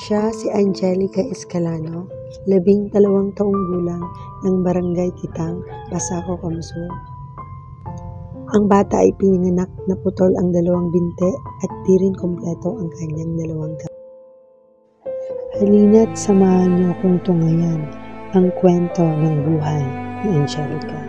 Siya si Angelica Escalano, 12 taong gulang ng Barangay Kitang, Pasaco, Kamsur. Ang bata ay pinanganak na putol ang 2 binte at di rin kompleto ang kanyang 2 kamay. Halina't samahan niyo akong tungayan ang kwento ng buhay ni Angelica.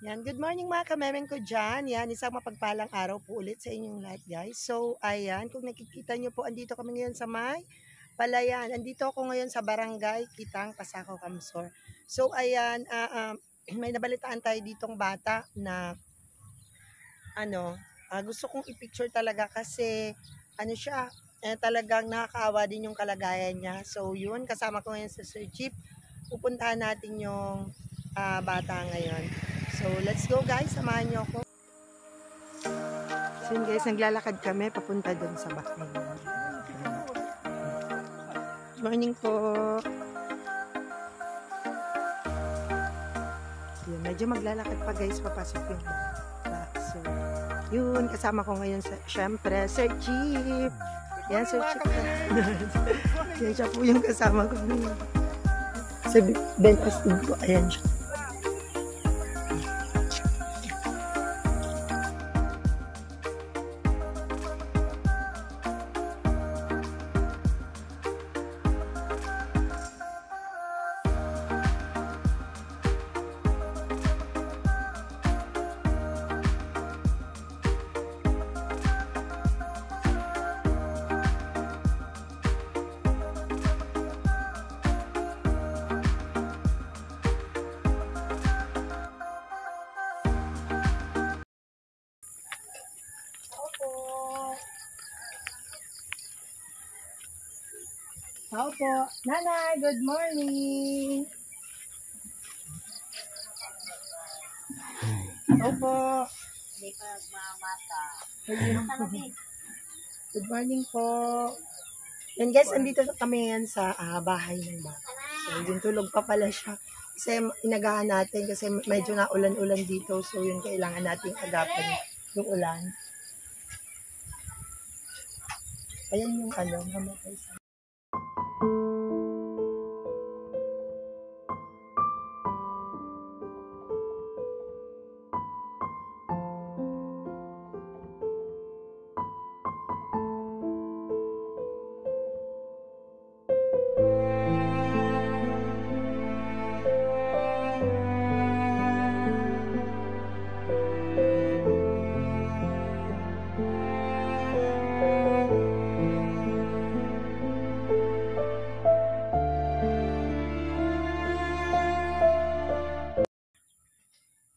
Yan, good morning mga kamemeng ko dyan. Yan, isang mapagpalang araw po ulit sa inyong lahat guys. So, ayan, kung nakikita nyo po, andito kami ngayon sa may Palayan. Andito ako ngayon sa Barangay Kitang, Pasaco, Kamsur. So, ayan, may nabalitaan tayo ditong bata na, gusto kong i-picture talaga kasi, siya, talagang nakakaawa din yung kalagayan niya. So, yun, kasama ko ngayon sa Sir Jeep. Pupuntahan natin yung bata ngayon. So, let's go guys. Samahan niyo ako. So, yun guys, naglalakad kami papunta doon sa bahay. Good morning po. Yun, medyo maglalakad pa guys, papasok yung back. So, yun, kasama ko ngayon sa, syempre, Sir Jeep. Yan, Sir Jeep. Yan siya po yung kasama ko. Sa Ben Astig ko, ayan siya. Opo. Nanay, good morning. Opo. Good morning po. Yan guys, andito kami yan sa bahay ng bata. So, yung tulog pa pala siya. Kasi inagahan natin kasi medyo na ulan-ulan dito. So, yun kailangan natin agapan yung ulan. Ayan yung mamatay sa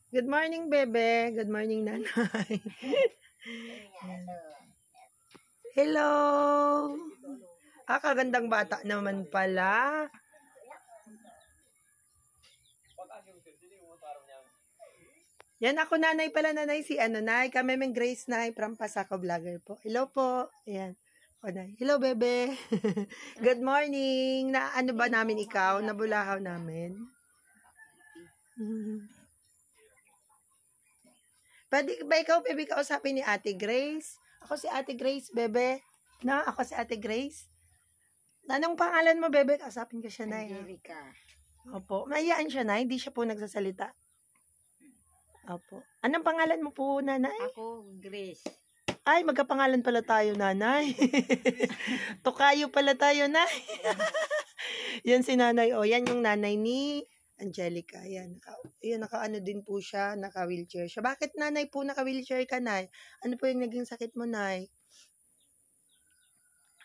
Good morning, bebe. Good morning, nanay. Hello. Kagandang bata naman pala. Yan ako, nanay pala, nanay. Si nay. Kamemeng Grace, nay. From Pasaco Vlogger po. Hello po. Ayan. Nay. Hello, bebe. Good morning. Na ano ba namin ikaw? Nabulahaw namin. Pwede ba ikaw, bebe, kausapin ni Ate Grace? Ako si Ate Grace, bebe. Na, ako si Ate Grace. Anong pangalan mo, bebe? Kausapin ko siya, nay. Angelica. Opo. Mayaan siya, nay. Hindi siya po nagsasalita. Opo. Anong pangalan mo po, nanay? Ako, Grace. Ay, magkapangalan pala tayo, nanay. Tokayo pala tayo, nay. Yan si nanay. O, yan yung nanay ni Angelica. Yan. Naka-ano din po siya. Naka-wheelchair siya. Bakit, nanay po, naka-wheelchair ka, nay? Ano po yung naging sakit mo, nay?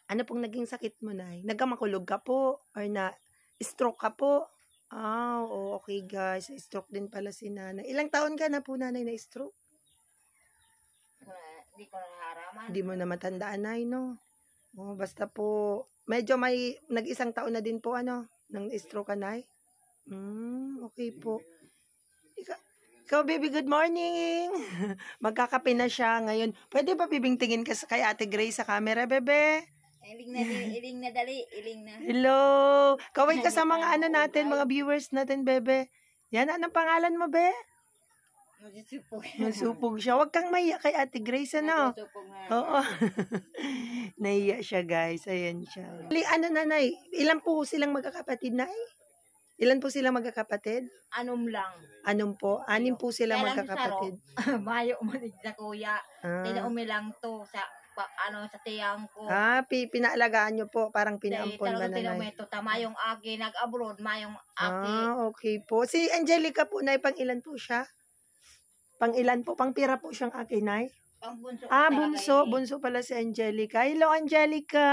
Ano pong naging sakit mo, nay? Nagkamakulog ka po? Or na-stroke ka po? Okay, guys. Stroke din pala si nanay. Ilang taon ka na po, nanay, na-stroke? Hindi ko naharaman. Hindi mo na matandaan, nay, no? Basta po, medyo may nag-1 taon na din po, nang stroke ka, nay? Okay po. Ikaw, baby, good morning. Magkakape na siya ngayon. Pwede ba bibingtingin ka kay Ate Grace sa camera, bebe? Iling na dali. Iling na. Hello! Kaway ka sa mga ano natin, mga viewers natin, bebe. Yan, anong pangalan mo, be? Masupog. Masupog siya. Huwag kang mahiya kay Ate Grace, ano? Masupog na. Oo. Nahiya siya, guys. Ayan siya. Ano, nanay? Ilan po silang magkakapatid, nay? Ilan po silang magkakapatid? Anom lang. Anong po? Anim po silang Kaya lang magkakapatid. Mayo umanig sa kuya. Ah. Tinaumi lang to sa sa tiyang ko. Pinaalagaan nyo po. Parang pinaampon ba, Talagang nanay? tinumi to. Tama yung aki. Nag-abroad. Mayong aki. Okay po. Si Angelica po, nay, pang ilan po siya? Pang ilan po? Pang pira po siyang aki, nay? Pang bunso. Bunso. Bunso pala si Angelica. Hello, Angelica!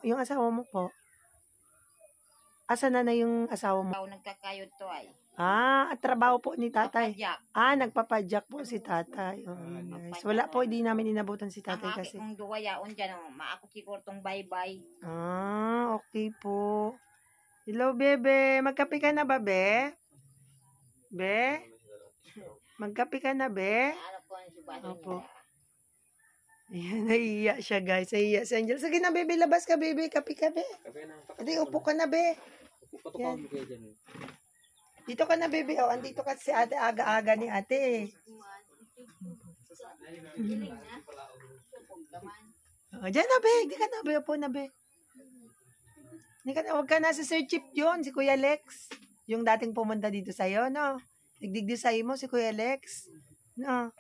Yung asawa mo po? Asa na yung asawa mo? Ikaw nagkakayod to ay. At trabaho po ni tatay. Papadyak. Nagpapadyak po si tatay. Oh, nice. Wala po, hindi namin inabutan si tatay Ang aki kasi. kong duwayaon dyan. Maako siguro tong bye-bye. Okay po. Hello, bebe. Magkape ka na ba, be? Be? Magkape ka na, be? Ano po ang subahin Opo. nila. Ayan, nahiya siya, guys. Nahiya si Angel. Sige na, bebe. Labas ka, bebe. Kape ka, be. Hindi, upo ka na, be. Yan. Dito ka na, bebe. Andito ka si ate. Aga-aga ni ate. Diyan na, be. Hindi ka na, be. Upo na, be. Hindi ka na. Huwag ka na sa Sir Chip yun. Si Kuya Lex. Yung dating pumunta dito sa'yo, no? Nagdigdi sa'yo mo si Kuya Lex. No?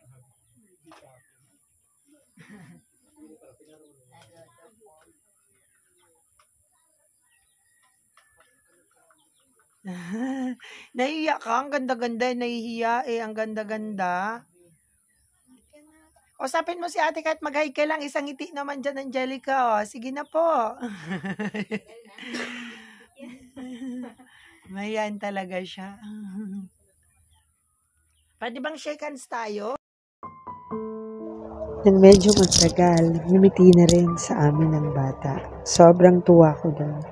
Nahihiya ka? Ang ganda-ganda. Nahihiya ang ganda-ganda. Usapin mo si ate kahit mag-hi ka lang. Isang ngiti naman dyan, Angelica. Sige na po. Mayan talaga siya. Pwede bang shake hands tayo? Nang medyo magtagal, ngumiti na rin sa amin ng bata. Sobrang tuwa ko doon.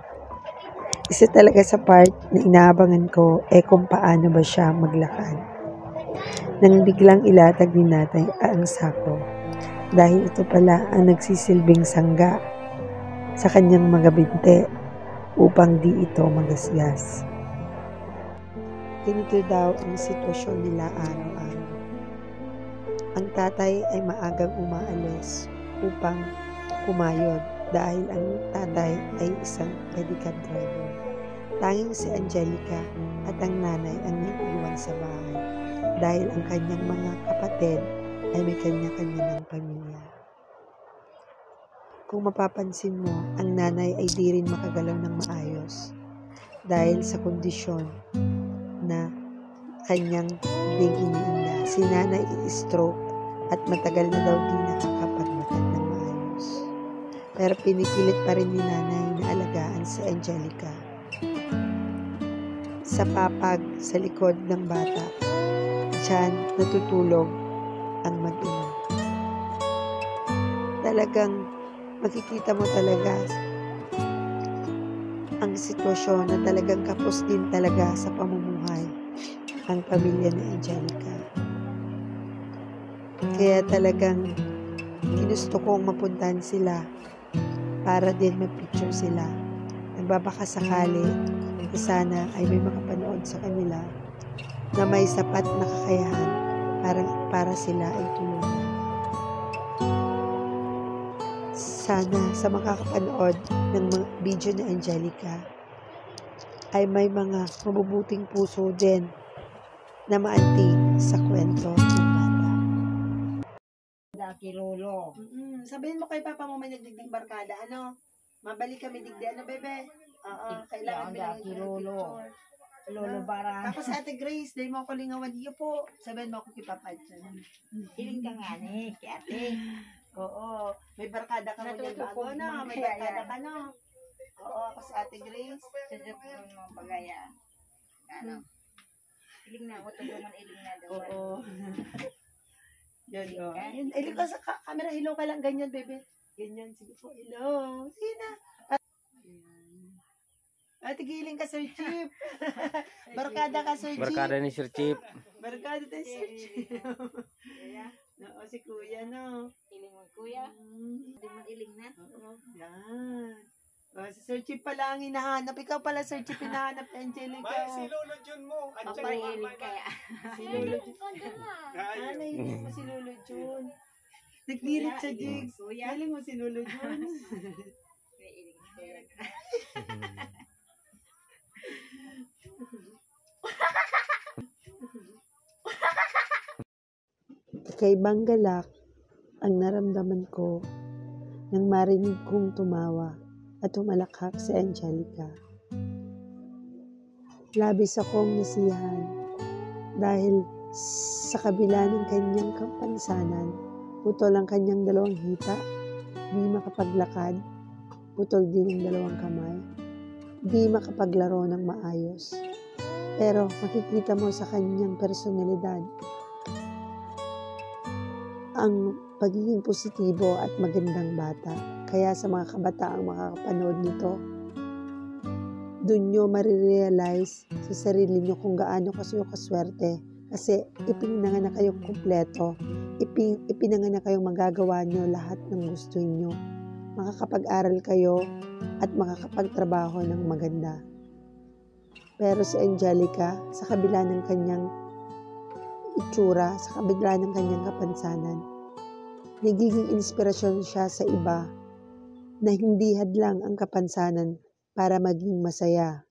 Isa talaga sa part na inaabangan ko kung paano ba siya maglakad. Nang biglang ilatag ni natay ang sako dahil ito pala ang nagsisilbing sangga sa kanyang mga binte upang di ito magasgas. Ganito daw ang sitwasyon nila araw-araw. Ang tatay ay maagang umaalis upang kumayod dahil ang tatay ay isang pedicab driver. Tanging si Angelica at ang nanay ang naiiwan sa bahay dahil ang kanyang mga kapatid ay may kanya-kanya ng pamilya. Kung mapapansin mo, ang nanay ay di rin makagalaw ng maayos dahil sa kondisyon na kanyang ding iniinda. Si nanay i-stroke at matagal na daw di nakakapagmakat ng maayos. Pero pinipilit pa rin ni nanay na alagaan si Angelica. Sa papag sa likod ng bata, diyan natutulog ang mag-ina. Talagang makikita mo talaga ang sitwasyon na talagang kapos din talaga sa pamumuhay ang pamilya ni Angelica. Kaya talagang ginusto kong mapuntahan sila para din mag-picture sila. Nagbabaka sakali na sana ay may makapanood sa kanila na may sapat na kakayahan para sila ay tulungan. Sana sa makakapanood ng mga video ni Angelica ay may mga mabubuting puso din na maantig sa kwento ng bata. Daki lolo. Sabihin mo kay Papa mo may nagdigdig barkada, ano? Mabalik kami digdi, ano, bebe? Oo, kailangan Daki lolo. Lolo Ah. bara. Tapos Ate Grace, dahil mo ako lingawan niyo po. Sabihin mo ako kay Papa dyan. Iling ka nga ni, kay ate. Oo, may barkada ka mo dyan bago, Natutupog no? man May kaya barkada yan. ka, no? Oo, ako si Ate Grace. Sadya po ng mga bagaya. Ano? Iling na ako, tulungan iling na daw. Oo. Yan, o. Ilig ka sa camera, hello ka lang, ganyan, bebe. Ganyan, sige po, hello. Sige na. At tigiling ka, Sir Chip. Barkada ka, Sir Chip. Barkada ni Sir Chip. Barkada tayo, Sir Chip. Oo, si Kuya, no? Iling mo, kuya. Hindi mo iling na. Oo, yan. Si Sir Chip pala ang hinahanap. Ikaw pala, Sir Chip, hinahanap ni Angelica. Si Lolo Jun mo. Ang pag-iling kaya. Si Lolo Jun. Nahilig mo si Lolo Jun. Nagdirit siya, Jigs. Kuya. Nahilig mo si Lolo Jun. May iling na kuya. Kakaibang galak ang naramdaman ko nang marinig kong tumawa at humalakhak si Angelica. Labis akong nasiyahan dahil sa kabila ng kanyang kapansanan, putol ang kanyang dalawang hita, di makapaglakad, putol din ang dalawang kamay, di makapaglaro ng maayos. Pero makikita mo sa kanyang personalidad ang pagiging positibo at magandang bata. Kaya sa mga kabataang makakapanood nito, doon nyo marirealize sa sarili nyo kung gaano kayo kaswerte. Kasi ipinanganak kayong kumpleto, ipinanganak kayong magagawa nyo lahat ng gusto nyo. Makakapag-aral kayo at makakapagtrabaho ng maganda. Pero si Angelica, sa kabila ng kanyang itsura, sa kabila ng kanyang kapansanan, nagiging inspirasyon siya sa iba na hindi hadlang ang kapansanan para maging masaya.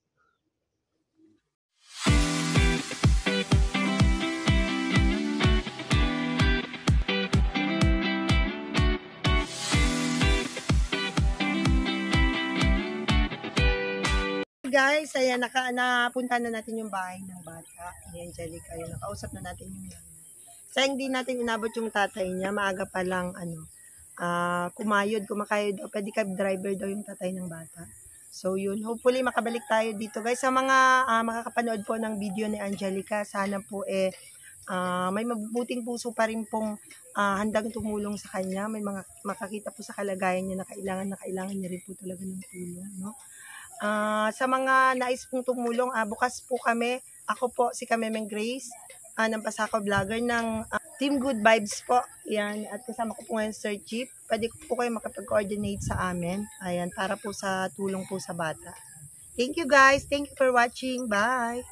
Guys, ayan, napunta na natin yung bahay ng bata ni Angelica. Ayun, nakausap na natin yung nanay. Sayang di natin inabot yung tatay niya. Maaga pa lang, kumakayod daw. Pedicab driver daw yung tatay ng bata. So, yun. Hopefully, makabalik tayo dito. Guys, sa mga makakapanood po ng video ni Angelica, sana po may mabubuting puso pa rin pong handang tumulong sa kanya. May mga makakita po sa kalagayan niya na kailangan niya rin po talaga ng tulong, no? Sa mga nais pong tumulong, bukas po kami. Ako po, si Kamemeng Grace, ng Pasako Vlogger ng Team Good Vibes po. Yan. At kasama ko po ngayon Sir Chip. Pwede po kayo makapag-coordinate sa amin. Ayan, para po sa tulong po sa bata. Thank you guys. Thank you for watching. Bye!